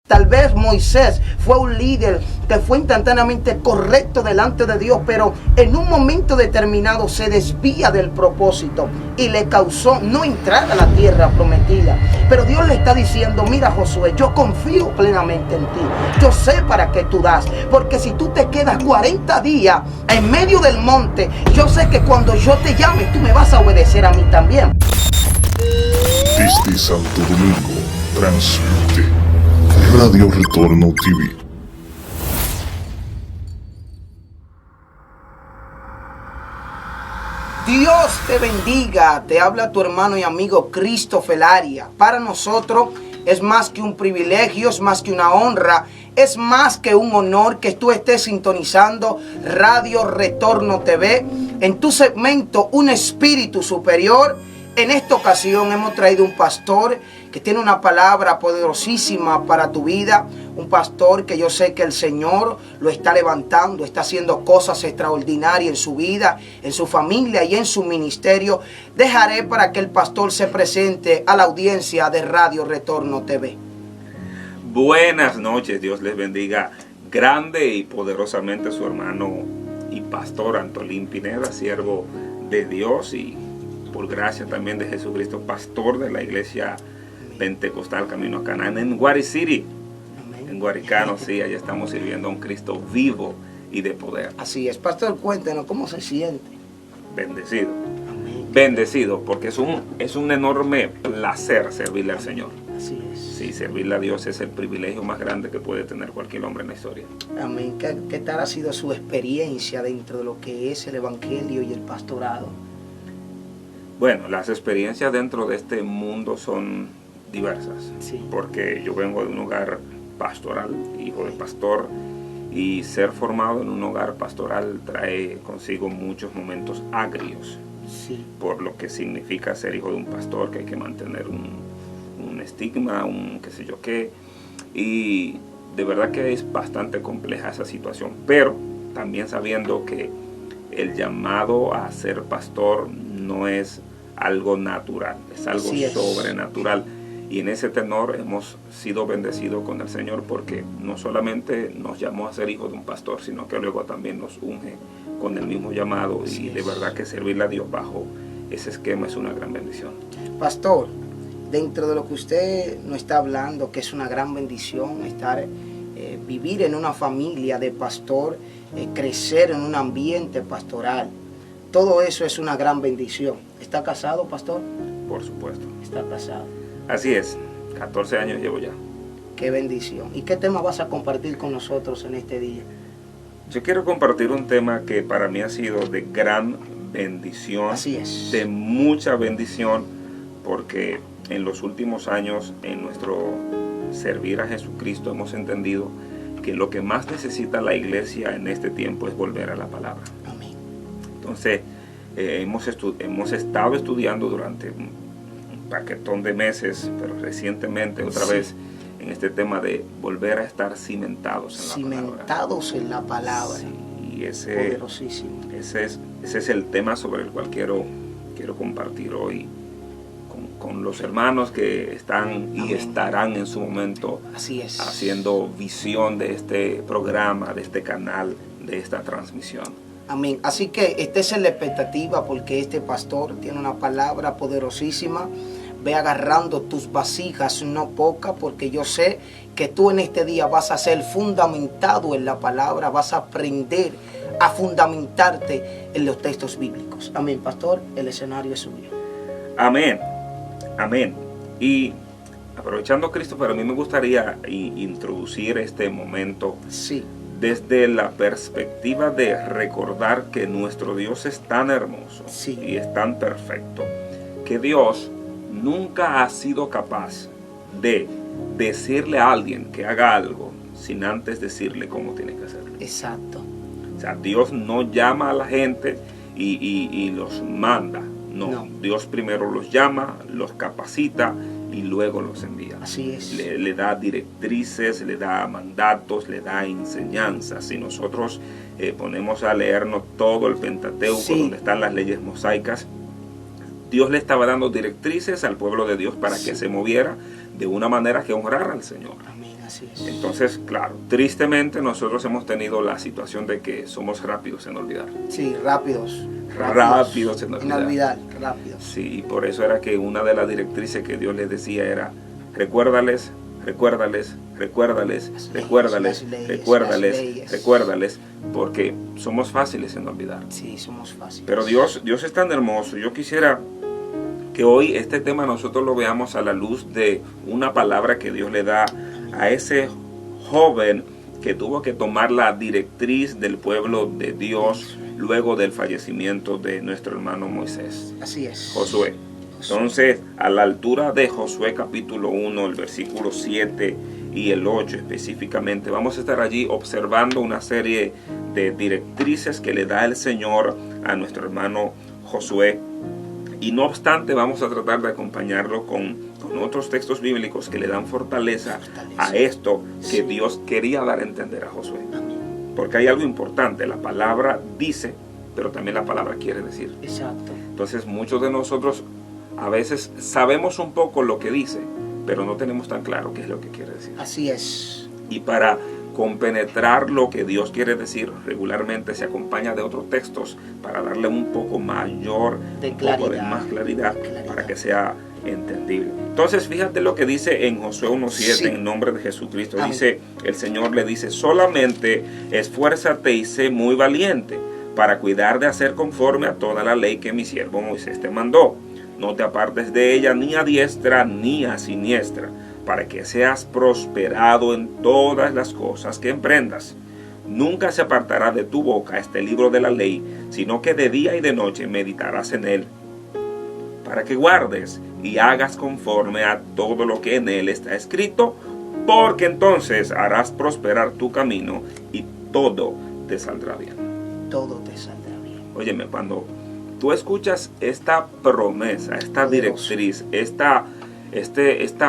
Tal vez Moisés fue un líder que fue instantáneamente correcto delante de Dios, pero en un momento determinado se desvía del propósito y le causó no entrar a la tierra prometida. Pero Dios le está diciendo, mira Josué, yo confío plenamente en ti. Yo sé para qué tú das, porque si tú te quedas 40 días en medio del monte, yo sé que cuando yo te llame, tú me vas a obedecer a mí también. Desde Santo Domingo, transmite Radio Retorno TV. Dios te bendiga, te habla tu hermano y amigo Christopher Arias. Para nosotros es más que un privilegio, es más que una honra, es más que un honor que tú estés sintonizando Radio Retorno TV en tu segmento Un Espíritu Superior. En esta ocasión hemos traído un pastor que tiene una palabra poderosísima para tu vida. Un pastor que yo sé que el Señor lo está levantando, está haciendo cosas extraordinarias en su vida, en su familia y en su ministerio. Dejaré para que el pastor se presente a la audiencia de Radio Retorno TV. Buenas noches, Dios les bendiga grande y poderosamente a su hermano y pastor Antolín Pineda, siervo de Dios y por gracia también de Jesucristo, pastor de la iglesia pentecostal Camino a Canaán en Guari City, en Guaricano. Sí, allá estamos sirviendo a un Cristo vivo y de poder. Así es, pastor, cuéntenos cómo se siente. Bendecido, Amén. bendecido, porque es un enorme placer servirle al Señor. Así es. Sí, servirle a Dios es el privilegio más grande que puede tener cualquier hombre en la historia. Amén. ¿Qué tal ha sido su experiencia dentro de lo que es el evangelio y el pastorado? Bueno, las experiencias dentro de este mundo son diversas, sí, porque yo vengo de un hogar pastoral, hijo de pastor, y ser formado en un hogar pastoral trae consigo muchos momentos agrios, sí, por lo que significa ser hijo de un pastor, que hay que mantener un estigma, un qué sé yo qué, y de verdad que es bastante compleja esa situación, pero también sabiendo que el llamado a ser pastor no es algo natural, es algo sobrenatural. Y en ese tenor hemos sido bendecidos con el Señor, porque no solamente nos llamó a ser hijos de un pastor, sino que luego también nos unge con el mismo llamado. Y de verdad que servirle a Dios bajo ese esquema es una gran bendición. Pastor, dentro de lo que usted nos está hablando, que es una gran bendición estar, vivir en una familia de pastor, crecer en un ambiente pastoral, todo eso es una gran bendición. ¿Está casado, pastor? Por supuesto. Está casado. Así es, 14 años llevo ya. Qué bendición. ¿Y qué tema vas a compartir con nosotros en este día? Yo quiero compartir un tema que para mí ha sido de gran bendición. Así es. De mucha bendición, porque en los últimos años en nuestro servir a Jesucristo hemos entendido que lo que más necesita la iglesia en este tiempo es volver a la palabra. Amén. Entonces, hemos estado estudiando durante un paquetón de meses, pero recientemente otra vez en este tema de volver a estar cimentados en la palabra. Cimentados en la palabra. Sí, y poderosísimo. Ese es el tema sobre el cual quiero compartir hoy con los hermanos que están y estarán en su momento haciendo visión de este programa, de este canal, de esta transmisión. Amén. Así que estés en la expectativa, porque este pastor tiene una palabra poderosísima. Ve agarrando tus vasijas, no pocas, porque yo sé que tú en este día vas a ser fundamentado en la palabra, vas a aprender a fundamentarte en los textos bíblicos. Amén, pastor, el escenario es suyo. Amén, amén. Y aprovechando, Cristo, para mí me gustaría introducir este momento desde la perspectiva de recordar que nuestro Dios es tan hermoso y es tan perfecto, que Dios nunca ha sido capaz de decirle a alguien que haga algo sin antes decirle cómo tiene que hacerlo. Exacto. O sea, Dios no llama a la gente y los manda. No, Dios primero los llama, los capacita y luego los envía. Así es. Le da directrices, le da mandatos, le da enseñanzas. Si nosotros ponemos a leernos todo el Pentateuco, donde están las leyes mosaicas, Dios le estaba dando directrices al pueblo de Dios para que se moviera de una manera que honrara al Señor. Amén. Así es. Entonces, claro, tristemente nosotros hemos tenido la situación de que somos rápidos en olvidar. Sí, rápidos. Rápidos en olvidar. olvidar, rápidos. Sí, y por eso era que una de las directrices que Dios les decía era, recuérdales, recuérdales, recuérdales, recuérdales, recuérdales, recuérdales, porque somos fáciles en olvidar. Sí, somos fáciles. Pero Dios es tan hermoso. Yo quisiera que hoy este tema nosotros lo veamos a la luz de una palabra que Dios le da a ese joven que tuvo que tomar la directriz del pueblo de Dios luego del fallecimiento de nuestro hermano Moisés. Así es. Josué. Entonces, a la altura de Josué capítulo 1, el versículo 7 y el 8 específicamente, vamos a estar allí observando una serie de directrices que le da el Señor a nuestro hermano Josué. Y no obstante, vamos a tratar de acompañarlo con otros textos bíblicos que le dan fortaleza a esto que Dios quería dar a entender a Josué. Porque hay algo importante, la palabra dice, pero también la palabra quiere decir. Exacto. Entonces muchos de nosotros a veces sabemos un poco lo que dice, pero no tenemos tan claro qué es lo que quiere decir. Así es. Y para compenetrar lo que Dios quiere decir, regularmente se acompaña de otros textos para darle un poco mayor, de más claridad, para que sea entendible. Entonces fíjate lo que dice en Josué 1:7, sí. En nombre de Jesucristo. Amén. Dice, el Señor le dice, solamente esfuérzate y sé muy valiente para cuidar de hacer conforme a toda la ley que mi siervo Moisés te mandó. No te apartes de ella ni a diestra ni a siniestra, para que seas prosperado en todas las cosas que emprendas. Nunca se apartará de tu boca este libro de la ley, sino que de día y de noche meditarás en él, para que guardes y hagas conforme a todo lo que en él está escrito, porque entonces harás prosperar tu camino y todo te saldrá bien. Todo te saldrá bien. Óyeme, cuando tú escuchas esta promesa, esta directriz, esta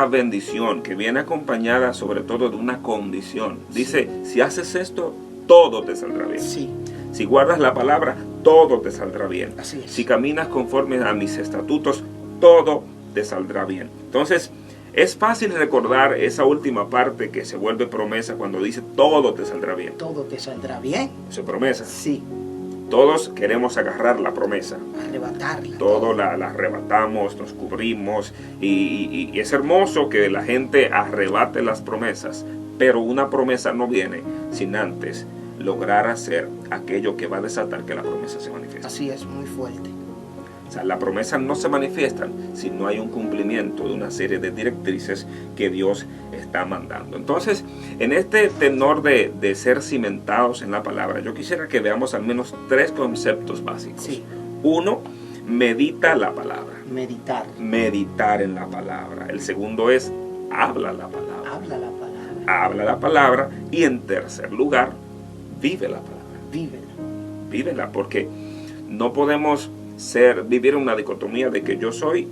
bendición que viene acompañada sobre todo de una condición. Dice, si haces esto, todo te saldrá bien. Sí. Si guardas la palabra, todo te saldrá bien. Así es. Si caminas conforme a mis estatutos, todo te saldrá bien. Entonces, es fácil recordar esa última parte que se vuelve promesa cuando dice, todo te saldrá bien. Todo te saldrá bien. ¿Es promesa? Sí. Todos queremos agarrar la promesa. Arrebatarla. Todo la arrebatamos, nos cubrimos y es hermoso que la gente arrebate las promesas, pero una promesa no viene sin antes lograr hacer aquello que va a desatar que la promesa se manifieste. Así es, muy fuerte. O sea, las promesas no se manifiestan si no hay un cumplimiento de una serie de directrices que Dios está mandando. Entonces, en este tenor de ser cimentados en la palabra, yo quisiera que veamos al menos 3 conceptos básicos. Sí. 1, medita la palabra. Meditar. Meditar en la palabra. El segundo es, habla la palabra. Habla la palabra. Habla la palabra. Y en tercer lugar, vive la palabra. Vívela. Vívela, porque no podemos vivir una dicotomía de que yo soy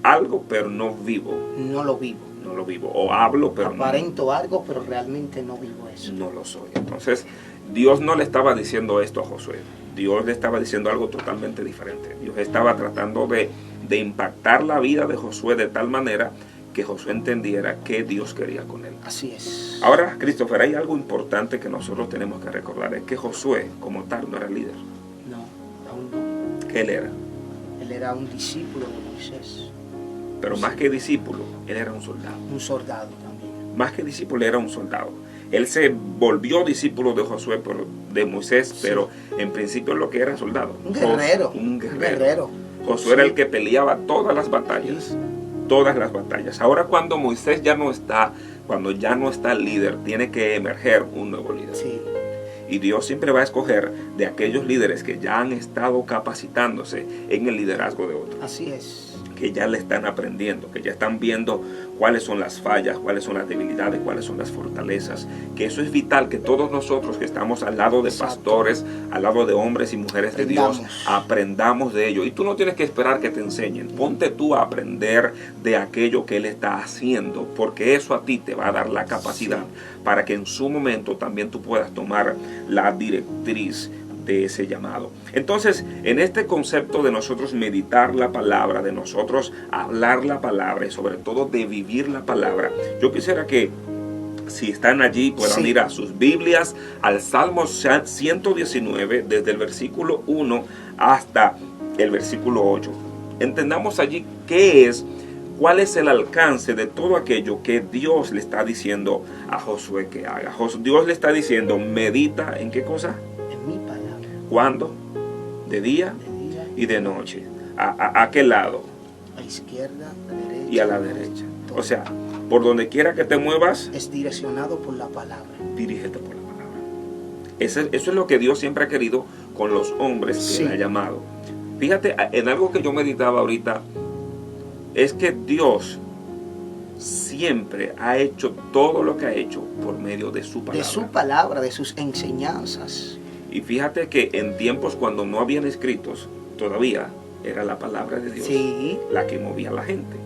algo pero no vivo. No lo vivo. No lo vivo. O hablo pero aparento algo pero realmente no vivo eso. No lo soy. Entonces Dios no le estaba diciendo esto a Josué. Dios le estaba diciendo algo totalmente diferente. Dios estaba tratando de impactar la vida de Josué de tal manera que Josué entendiera qué Dios quería con él. Así es. Ahora, Christopher, hay algo importante que nosotros tenemos que recordar. Es que Josué como tal no era líder. No, aún no. ¿Qué él era? Él era un discípulo de Moisés. Pero más que discípulo, él era un soldado. Un soldado también. Más que discípulo, era un soldado. Él se volvió discípulo de Josué, de Moisés, sí. Pero en principio lo que era soldado. Un guerrero. Un guerrero. Josué era el que peleaba todas las batallas. Sí. Todas las batallas. Ahora cuando Moisés ya no está, cuando ya no está el líder, tiene que emerger un nuevo líder. Sí. Y Dios siempre va a escoger de aquellos líderes que ya han estado capacitándose en el liderazgo de otros. Así es. Que ya le están aprendiendo, que ya están viendo cuáles son las fallas, cuáles son las debilidades, cuáles son las fortalezas. Que eso es vital, que todos nosotros que estamos al lado de pastores, al lado de hombres y mujeres de Dios, aprendamos de ello. Y tú no tienes que esperar que te enseñen. Ponte tú a aprender de aquello que Él está haciendo, porque eso a ti te va a dar la capacidad para que en su momento también tú puedas tomar la directriz de ese llamado. Entonces, en este concepto de nosotros meditar la palabra, de nosotros hablar la palabra y sobre todo de vivir la palabra, yo quisiera que si están allí, puedan Sí. ir a sus Biblias, al Salmo 119, desde el versículo 1 hasta el versículo 8. Entendamos allí cuál es el alcance de todo aquello que Dios le está diciendo a Josué que haga. Dios le está diciendo, medita en qué cosa, En mi palabra. ¿cuándo? De día De día, y de noche. ¿A qué lado? a izquierda, a derecha. Y a la derecha. O sea, por donde quiera que te muevas, es direccionado por la palabra. dirígete por la palabra. Eso es lo que Dios siempre ha querido con los hombres que Sí. Él ha llamado. Fíjate, en algo que yo meditaba ahorita, es que Dios siempre ha hecho todo lo que ha hecho por medio de su palabra. De su palabra, de sus enseñanzas. Y fíjate que en tiempos cuando no habían escritos, todavía era la palabra de Dios Sí. la que movía a la gente.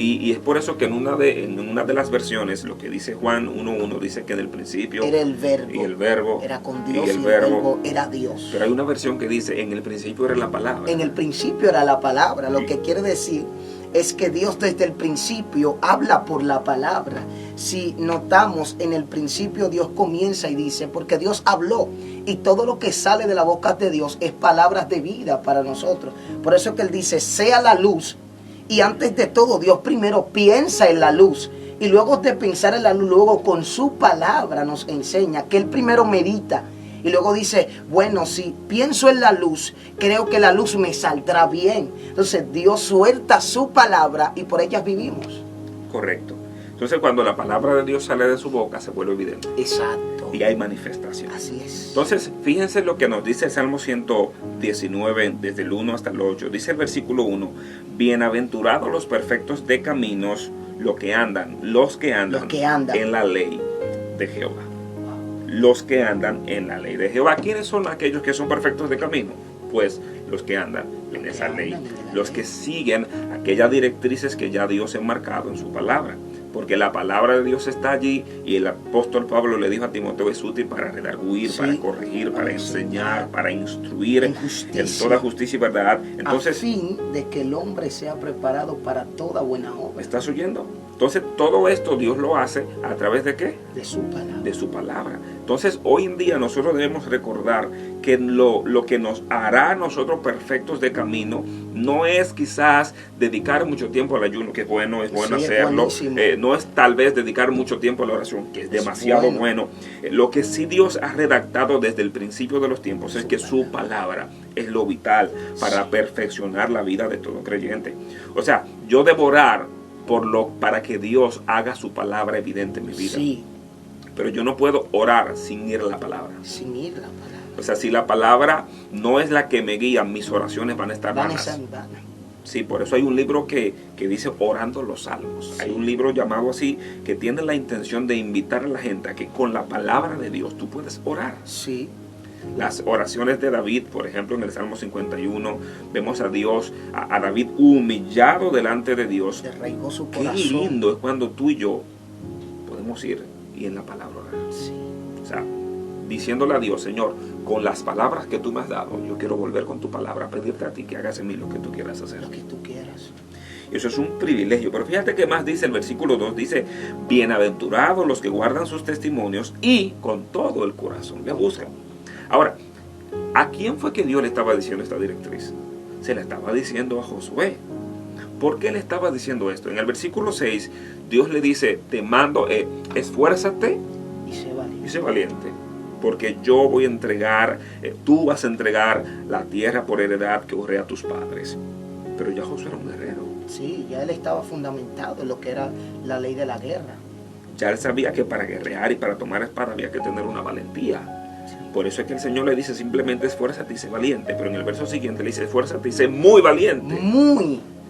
Y es por eso que en una de las versiones, lo que dice Juan 1.1, dice que en el principio Era el verbo. y el verbo Era con Dios y y el el verbo. verbo era Dios. Pero hay una versión que dice, en el principio era la palabra. En el principio era la palabra. Lo Sí. que quiere decir es que Dios desde el principio habla por la palabra. Si notamos, en el principio Dios comienza y dice, porque Dios habló. Y todo lo que sale de la boca de Dios es palabras de vida para nosotros. Por eso es que Él dice, sea la luz. Y antes de todo, Dios primero piensa en la luz. Y luego de pensar en la luz, luego con su palabra nos enseña que Él primero medita. Y luego dice, bueno, si pienso en la luz, creo que la luz me saldrá bien. Entonces Dios suelta su palabra y por ellas vivimos. Correcto. Entonces cuando la palabra de Dios sale de su boca, se vuelve evidente. Exacto. Y hay manifestación. Así es. Entonces, fíjense lo que nos dice el Salmo 119, desde el 1 hasta el 8. Dice el versículo 1, bienaventurados los perfectos de caminos, los que andan en la ley de Jehová. Los que andan en la ley de Jehová. ¿Quiénes son aquellos que son perfectos de camino? Pues los que andan en esa ley. Los que siguen aquellas directrices que ya Dios ha marcado en su palabra. Porque la palabra de Dios está allí y el apóstol Pablo le dijo a Timoteo, es útil para redarguir, Sí, para corregir, para enseñar, para instruir en en justicia, toda justicia y verdad. Entonces, a fin de que el hombre sea preparado para toda buena ¿me obra. estás oyendo? Entonces todo esto Dios lo hace a través de ¿qué? De su palabra. De su palabra. Entonces hoy en día nosotros debemos recordar que lo que nos hará a nosotros perfectos de camino no es quizás dedicar mucho tiempo al ayuno, que es bueno Sí, hacerlo. es buenísimo. No es tal vez dedicar mucho tiempo a la oración, que es demasiado bueno. Lo que sí Dios ha redactado desde el principio de los tiempos es que su palabra es lo vital para perfeccionar la vida de todo creyente. O sea, yo debo orar para que Dios haga su palabra evidente en mi vida. Sí, Pero yo no puedo orar sin ir a la palabra. sin ir la palabra. O sea, si la palabra no es la que me guía, mis oraciones van a estar Van a vanas. ser vanas. Sí, por eso hay un libro que dice Orando los Salmos. Sí. Hay un libro llamado así que tiene la intención de invitar a la gente a que con la palabra de Dios tú puedes orar. Sí, Las oraciones de David, por ejemplo, en el Salmo 51, vemos a Dios, a David humillado delante de Dios. se arraigó su Qué corazón. lindo es cuando tú y yo podemos ir y en la palabra orar. Sí, O sea, diciéndole a Dios, Señor, con las palabras que tú me has dado, yo quiero volver con tu palabra a pedirte a ti que hagas en mí lo que tú quieras hacer. lo que tú quieras. Eso es un privilegio. Pero fíjate que más dice el versículo 2, dice, bienaventurados los que guardan sus testimonios y con todo el corazón le buscan. Ahora, ¿a quién fue que Dios le estaba diciendo esta directriz? Se la estaba diciendo a Josué. ¿Por qué le estaba diciendo esto? En el versículo 6, Dios le dice, te mando, esfuérzate Y se vale. y sé valiente, porque yo voy a entregar, tú vas a entregar la tierra por heredad que juré a tus padres. Pero ya Josué era un guerrero. Sí, ya él estaba fundamentado en lo que era la ley de la guerra. Ya él sabía que para guerrear y para tomar espada había que tener una valentía. Por eso es que el Señor le dice simplemente esfuérzate y sé valiente. Pero en el verso siguiente le dice esfuérzate y sé muy valiente.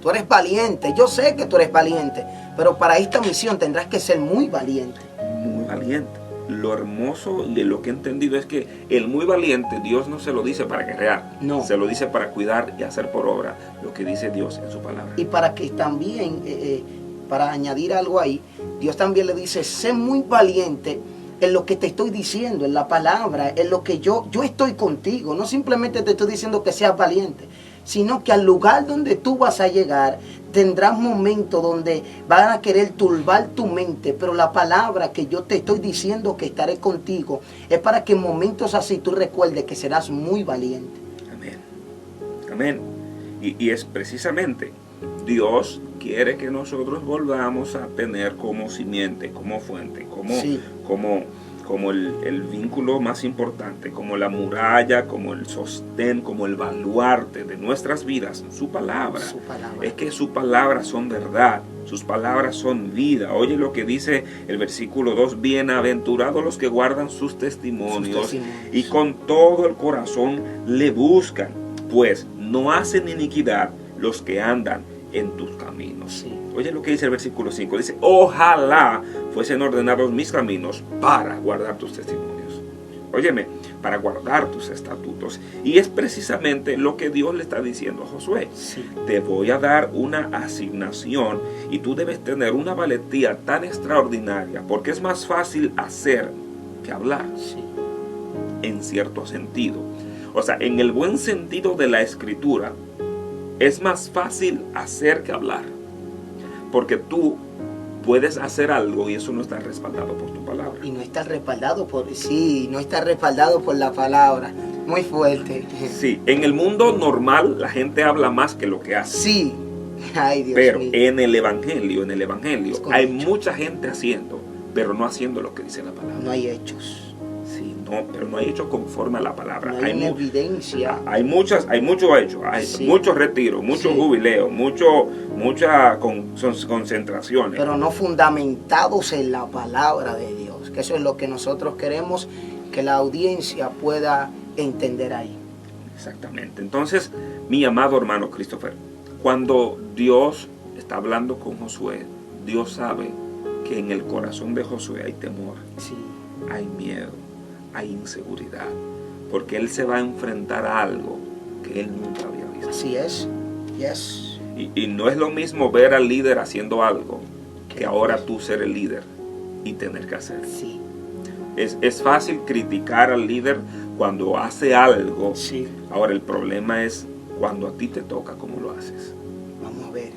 Tú eres valiente, yo sé que tú eres valiente, pero para esta misión tendrás que ser muy valiente. Muy valiente. Lo hermoso de lo que he entendido es que el muy valiente Dios no se lo dice para guerrear. No. Se lo dice para cuidar y hacer por obra lo que dice Dios en su palabra. Y para que también, para añadir algo ahí, Dios también le dice, sé muy valiente en lo que te estoy diciendo, en la palabra, en lo que yo estoy contigo. No simplemente te estoy diciendo que seas valiente, sino que al lugar donde tú vas a llegar, tendrás momentos donde van a querer turbar tu mente, pero la palabra que yo te estoy diciendo que estaré contigo es para que en momentos así tú recuerdes que serás muy valiente. Amén. Amén. Y es precisamente, Dios quiere que nosotros volvamos a tener como simiente, como fuente, como el vínculo más importante, como la muralla, como el sostén, como el baluarte de nuestras vidas, su palabra. Es que sus palabras son verdad, sus palabras son vida. Oye lo que dice el versículo 2, bienaventurados los que guardan sus testimonios y con todo el corazón le buscan, pues no hacen iniquidad los que andan en tus caminos. Sí. Oye lo que dice el versículo 5, dice, ojalá fuesen ordenados mis caminos para guardar tus testimonios. Óyeme, para guardar tus estatutos. Y es precisamente lo que Dios le está diciendo a Josué. Sí. Te voy a dar una asignación y tú debes tener una valentía tan extraordinaria, porque es más fácil hacer que hablar. Sí. En cierto sentido. O sea, en el buen sentido de la escritura, es más fácil hacer que hablar. Porque tú puedes hacer algo y eso no está respaldado por tu palabra. Y no está respaldado no está respaldado por la palabra. Muy fuerte. Sí, en el mundo normal la gente habla más que lo que hace. Sí. Ay, Dios pero mío. en el evangelio hay mucha gente haciendo, pero no haciendo lo que dice la palabra. No hay hechos. Sí, no, pero no hay hechos conforme a la palabra. No hay una evidencia. Hay mucho hecho, hay muchos retiros, muchos jubileos, muchas concentraciones. Pero no fundamentados en la palabra de Dios. Que eso es lo que nosotros queremos que la audiencia pueda entender ahí. Exactamente. Entonces, mi amado hermano Christopher, cuando Dios está hablando con Josué, Dios sabe que en el corazón de Josué hay temor, Sí. hay miedo, hay inseguridad, porque él se va a enfrentar a algo que él nunca había visto. Así es. Yes. Y no es lo mismo ver al líder haciendo algo que ahora tú ser el líder y tener que hacer. Sí. Es fácil criticar al líder cuando hace algo. Sí. Ahora el problema es cuando a ti te toca, cómo lo haces. Vamos a ver.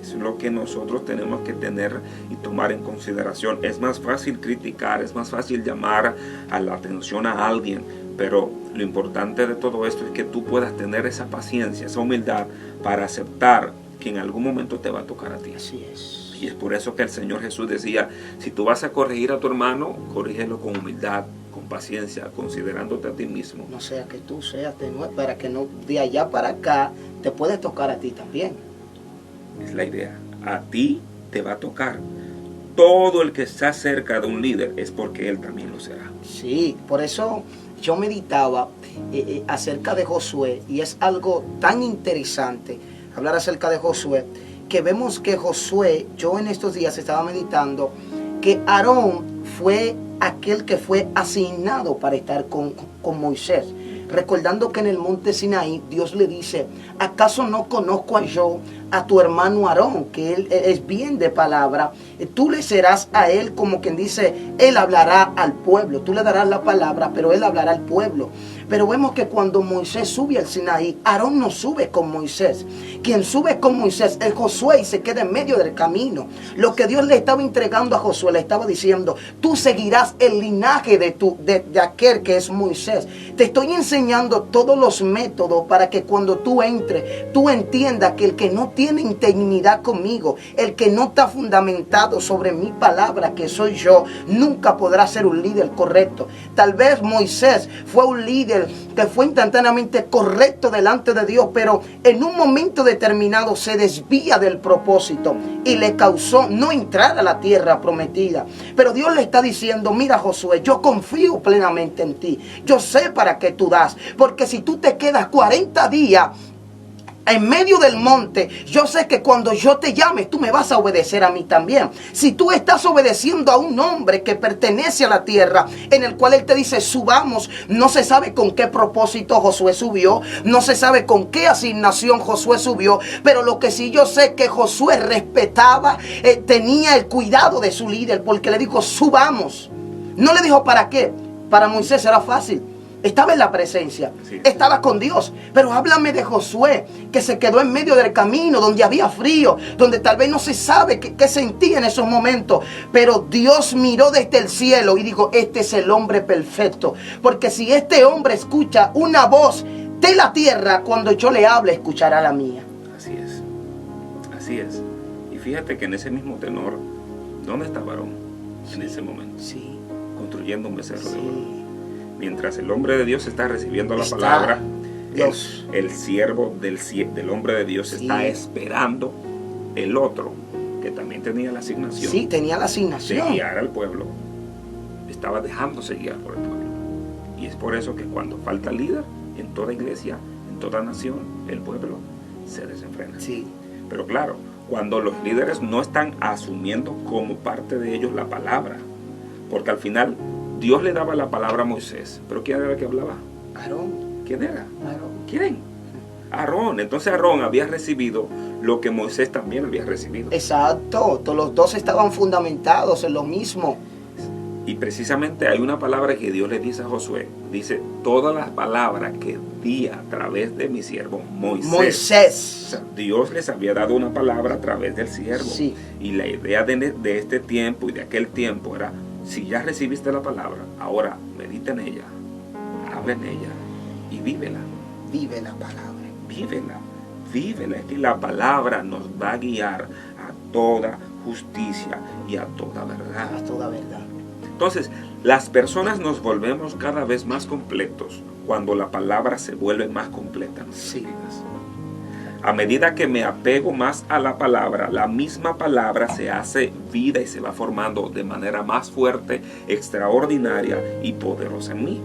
Eso es lo que nosotros tenemos que tener y tomar en consideración. Es más fácil criticar, es más fácil llamar a la atención a alguien, pero lo importante de todo esto es que tú puedas tener esa paciencia, esa humildad para aceptar que en algún momento te va a tocar a ti. Así es. Y es por eso que el Señor Jesús decía, si tú vas a corregir a tu hermano, corrígelo con humildad, con paciencia, considerándote a ti mismo. No sea que tú seas de nuevo, para que no de allá para acá te puede tocar a ti también. Es la idea. A ti te va a tocar. Todo el que está cerca de un líder es porque él también lo será. Sí, por eso yo meditaba acerca de Josué, y es algo tan interesante hablar acerca de Josué, que vemos que Josué, yo en estos días estaba meditando que Aarón fue aquel que fue asignado para estar con Moisés. Recordando que en el monte Sinaí Dios le dice, ¿acaso no conozco yo a tu hermano Aarón, que él es bien de palabra? Tú le serás a él como quien dice, él hablará al pueblo. Tú le darás la palabra, pero él hablará al pueblo. Pero vemos que cuando Moisés sube al Sinaí, Aarón no sube con Moisés. Quien sube con Moisés es Josué y se queda en medio del camino. Lo que Dios le estaba entregando a Josué, le estaba diciendo, tú seguirás el linaje de aquel que es Moisés. Te estoy enseñando todos los métodos para que cuando tú entres, tú entiendas que el que no tiene integridad conmigo, el que no está fundamentado sobre mi palabra, que soy yo, nunca podrá ser un líder correcto. Tal vez Moisés fue un líder que fue instantáneamente correcto delante de Dios, pero en un momento determinado se desvía del propósito y le causó no entrar a la tierra prometida. Pero Dios le está diciendo, mira Josué, yo confío plenamente en ti. Yo sé para qué tú das, porque si tú te quedas 40 días en medio del monte, yo sé que cuando yo te llame, tú me vas a obedecer a mí también. Si tú estás obedeciendo a un hombre que pertenece a la tierra, en el cual él te dice, subamos, no se sabe con qué propósito Josué subió, no se sabe con qué asignación Josué subió, pero lo que sí yo sé que Josué respetaba, tenía el cuidado de su líder, porque le dijo, subamos. No le dijo para qué. Para Moisés era fácil. estaba en la presencia, Sí. estaba con Dios. Pero háblame de Josué, que se quedó en medio del camino, donde había frío, donde tal vez no se sabe qué sentía en esos momentos. Pero Dios miró desde el cielo y dijo, este es el hombre perfecto. Porque si este hombre escucha una voz de la tierra, cuando yo le hable, escuchará la mía. Así es. Así es. Y fíjate que en ese mismo tenor, ¿dónde está Aarón en ese momento? Sí, Construyendo un becerro de oro. sí. Mientras el hombre de Dios está recibiendo la Está palabra, Dios. el siervo del hombre de Dios Sí. está esperando el otro, que también tenía la asignación Sí, tenía la de asignación. guiar al pueblo. Estaba dejándose guiar por el pueblo. Y es por eso que cuando falta líder en toda iglesia, en toda nación, el pueblo se desenfrena. Sí, Pero claro, cuando los líderes no están asumiendo como parte de ellos la palabra, porque al final Dios le daba la palabra a Moisés, pero ¿quién era el que hablaba? Aarón, ¿Quién era? Aarón. ¿Quién? Aarón. Entonces Aarón había recibido lo que Moisés también había recibido. Exacto, los dos estaban fundamentados en lo mismo. Y precisamente hay una palabra que Dios le dice a Josué. Dice, todas las palabras que di a través de mi siervo Moisés. O Moisés. sea, Dios les había dado una palabra a través del siervo. Sí. Y la idea de este tiempo y de aquel tiempo era, si ya recibiste la palabra, ahora medita en ella, habla en ella y vívela. Vive la palabra. Vívela, vívela. Es que la palabra nos va a guiar a toda justicia y a toda verdad. Es toda verdad. Entonces, las personas nos volvemos cada vez más completos cuando la palabra se vuelve más completa en nuestras Sí. vidas. A medida que me apego más a la palabra, la misma palabra se hace vida y se va formando de manera más fuerte, extraordinaria y poderosa en mí.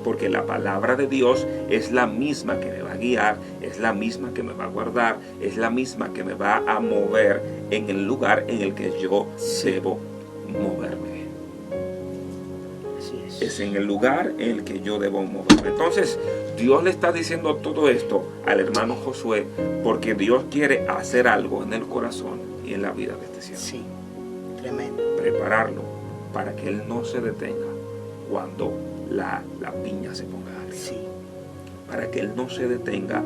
Porque la palabra de Dios es la misma que me va a guiar, es la misma que me va a guardar, es la misma que me va a mover en el lugar en el que yo debo moverme. Así es. Es en el lugar en el que yo debo moverme. Entonces, Dios le está diciendo todo esto al hermano Josué porque Dios quiere hacer algo en el corazón y en la vida de este siervo. Sí, tremendo. Prepararlo para que él no se detenga cuando la piña se ponga alta. Sí, Para que él no se detenga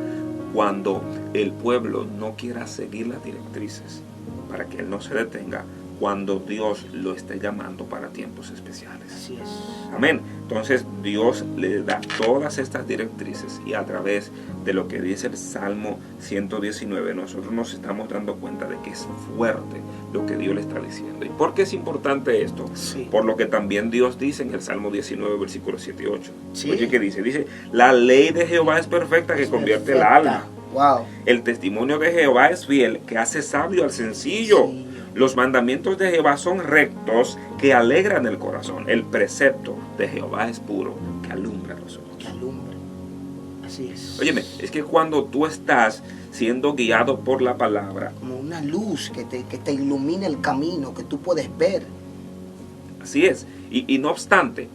cuando el pueblo no quiera seguir las directrices. Para que él no se detenga cuando Dios lo esté llamando para tiempos especiales. así es. Amén. Entonces Dios le da todas estas directrices y a través de lo que dice el Salmo 119 nosotros nos estamos dando cuenta de que es fuerte lo que Dios le está diciendo. ¿Y por qué es importante esto? Sí. Por lo que también Dios dice en el Salmo 19 versículos 7 y 8. Sí. Oye, ¿qué dice? Dice, la ley de Jehová es perfecta que convierte el Perfecta. alma. Wow. El testimonio de Jehová es fiel que hace sabio al sencillo. Sí. Los mandamientos de Jehová son rectos que alegran el corazón. El precepto de Jehová es puro que alumbra los ojos. Que alumbra. Así es. Óyeme, es que cuando tú estás siendo guiado por la palabra, Como una luz que te ilumina el camino, que tú puedes ver. así es. Y no obstante,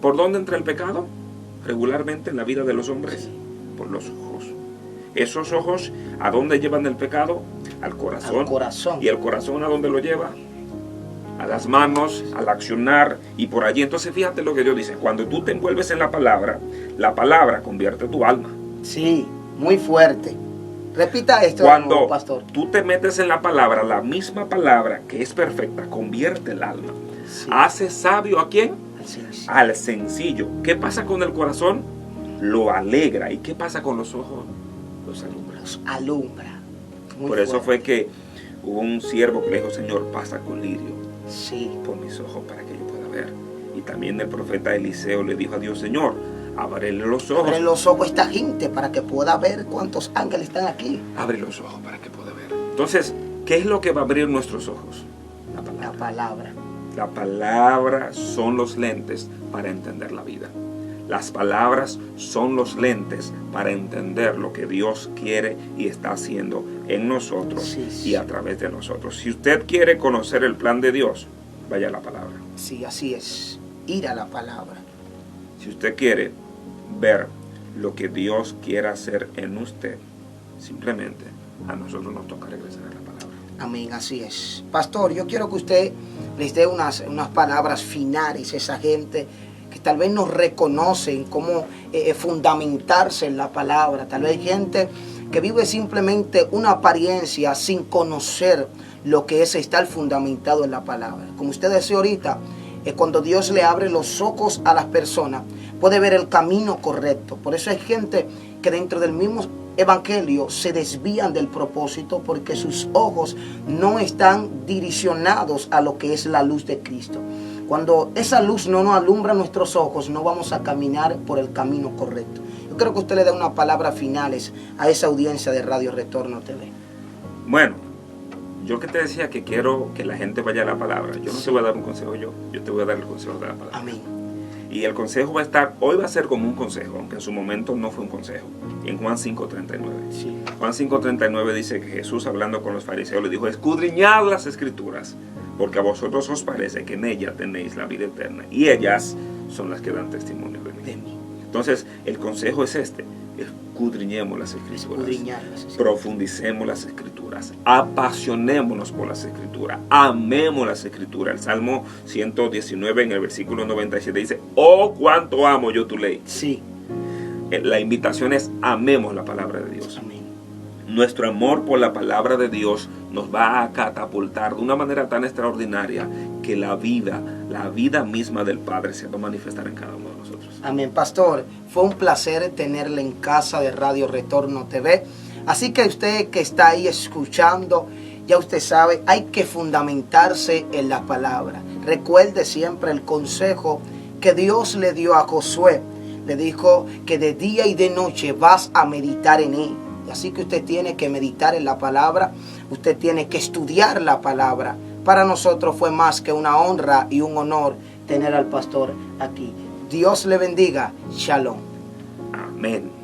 ¿por dónde entra el pecado? Regularmente en la vida de los hombres, por los ojos. Esos ojos, ¿a dónde llevan el pecado? Al corazón. Al corazón. ¿Y el corazón a dónde lo lleva? A las manos, al accionar y por allí. Entonces fíjate lo que Dios dice. Cuando tú te envuelves en la palabra convierte tu alma. Sí, muy fuerte. Repita esto, Cuando pastor. tú te metes en la palabra, la misma palabra que es perfecta, convierte el alma. Sí. ¿Hace sabio a quién? Así es. Al sencillo. ¿Qué pasa con el corazón? Lo alegra. ¿Y qué pasa con los ojos? Los alumbra. Los alumbra. Muy Por eso fuerte. fue que hubo un siervo que le dijo, Señor, pasa con lirio Sí. por mis ojos para que yo pueda ver. Y también el profeta Eliseo le dijo a Dios, Señor, ábrele los ojos. Abre los ojos a esta gente para que pueda ver cuántos ángeles están aquí. Abre los ojos para que pueda ver. Entonces, ¿qué es lo que va a abrir nuestros ojos? La palabra. La palabra. La palabra son los lentes para entender la vida. Las palabras son los lentes para entender lo que Dios quiere y está haciendo en nosotros Sí, sí. y a través de nosotros. Si usted quiere conocer el plan de Dios, vaya a la palabra. Sí, así es. Ir a la palabra. Si usted quiere ver lo que Dios quiere hacer en usted, simplemente a nosotros nos toca regresar a la palabra. Amén, así es. Pastor, yo quiero que usted les dé unas palabras finales a esa gente que tal vez no reconocen cómo fundamentarse en la palabra. Tal vez hay gente que vive simplemente una apariencia sin conocer lo que es estar fundamentado en la palabra. Como usted decía ahorita, cuando Dios le abre los ojos a las personas, puede ver el camino correcto. Por eso hay gente que dentro del mismo evangelio se desvían del propósito porque sus ojos no están direccionados a lo que es la luz de Cristo. Cuando esa luz no nos alumbra nuestros ojos, no vamos a caminar por el camino correcto. Yo creo que usted le da unas palabras finales a esa audiencia de Radio Retorno TV. Bueno, yo que te decía que quiero que la gente vaya a la palabra. Yo no te voy a dar un consejo yo te voy a dar el consejo de la palabra. Amén. Y el consejo va a estar, hoy va a ser como un consejo, aunque en su momento no fue un consejo. En Juan 5:39. Sí. Juan 5:39 dice que Jesús, hablando con los fariseos, le dijo: escudriñad las escrituras, porque a vosotros os parece que en ellas tenéis la vida eterna, y ellas son las que dan testimonio de mí. Entonces, el consejo es este: escudriñemos las escrituras, profundicemos las escrituras, apasionémonos por las escrituras, amemos las escrituras. El Salmo 119 en el versículo 97 dice: oh, cuánto amo yo tu ley. Sí. La invitación es: amemos la palabra de Dios. Amén. Nuestro amor por la palabra de Dios nos va a catapultar de una manera tan extraordinaria que la vida misma del Padre se va a manifestar en cada uno de nosotros. Amén, pastor. Fue un placer tenerle en casa de Radio Retorno TV. Así que usted que está ahí escuchando, ya usted sabe, hay que fundamentarse en la palabra. Recuerde siempre el consejo que Dios le dio a Josué. Le dijo que de día y de noche vas a meditar en él. Así que usted tiene que meditar en la palabra. Usted tiene que estudiar la palabra. Para nosotros fue más que una honra y un honor tener al pastor aquí. Dios le bendiga. Shalom. Amén.